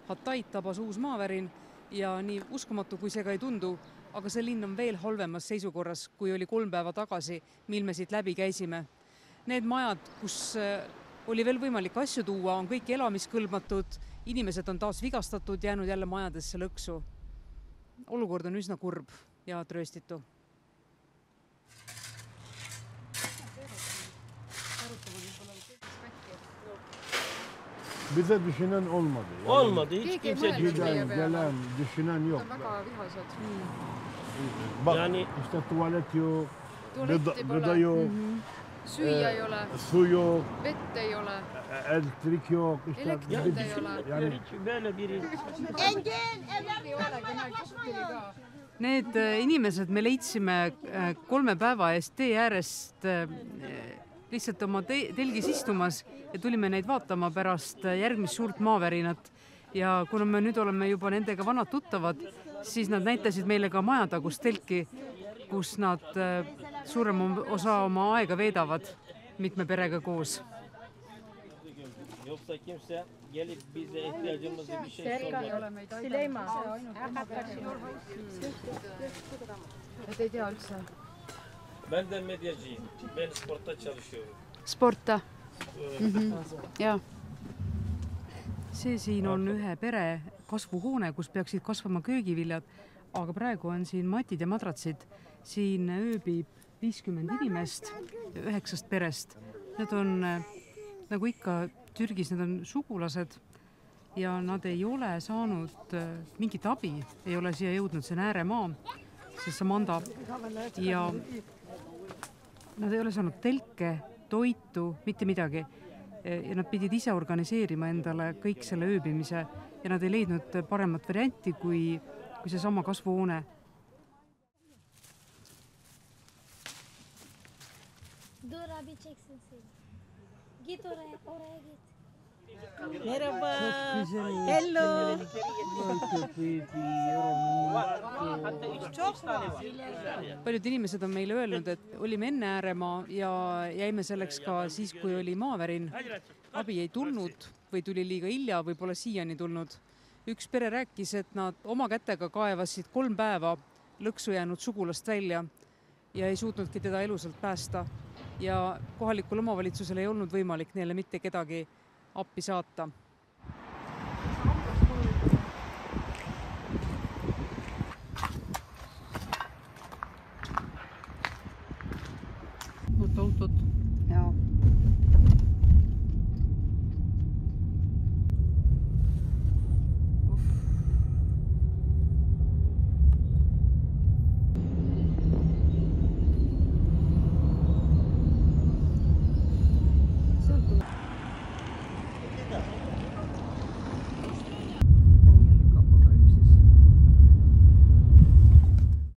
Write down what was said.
Hatayt tabas uus maavärin ja nii uskumatu, kui see ka ei tundu, aga see linn on veel halvemas seisukorras, kui oli 3 päeva tagasi, mil me siit läbi käisime. Need majad, kus oli veel võimalik asju tuua, on kõik elamiskõlbmatud, inimesed on taas vigastatud, jäänud jälle majadesse lõksu. Olukord on üsna kurb ja trööstitu. Bize düşünen olmadı. Yani Olmadı. Hiç kimse gelen, düşünen yok. Väga vihased. Bak Yani- işte tuvalet yok, Tualetti gıda pole, yok, süüa ei ole, su yok, vett ei ole, elektrik yok. İşte elektrit ei ole. yani Böyle biri. Need inimesed me leidsime 3 päeva eest tee äärest lihtsalt oma telgis istumas ja tulime neid vaatama pärast järgmist suurt maavärinat. Ja kuna me nüüd oleme juba nendega vanad tuttavad, siis nad näitasid meile ka majatagust telki, kus nad suurema osa oma aega veedavad mitme perega koos. Yoksa kimse gelip bize ihtiyacımızı bir şey sormadı. Süleyman. Et ei tea üldse. Ben de medyacıyım. Ben sportta çalışıyorum. Sporta. Jaa. See siin on ühe pere kasvuhoone, kus peaksid kasvama köögiviljad, aga praegu on siin matid ja madratsid. Siin ööbib 50 inimest 9 perest. Need on, nagu ikka Türgis, need on sugulased ja nad ei ole saanud mingit abi, ei ole siia jõudnud, see on ääremaa, see Samanda, ja nad ei ole saanud telke, toitu, mitte midagi. Ja nad pidid ise organiseerima endale kõik selle ööbimise ja nad ei leidnud paremat varianti kui see sama kasvuhoone. Dur abi çeksin seni. Git oraya git. Merhaba. Hello. Paljud inimesed on meile öelnud, et olime enne ääremaa ja jäime selleks ka siis, kui oli maavärin. Abi ei tulnud või tuli liiga hilja või pole siiani tulnud. Üks pere rääkis, et nad oma kätega kaevasid 3 päeva lõksu jäänud sugulast välja ja ei suutnudki teda elusalt päästa. Ja kohalikul omavalitsusel ei olnud võimalik neile mitte kedagi appi saata.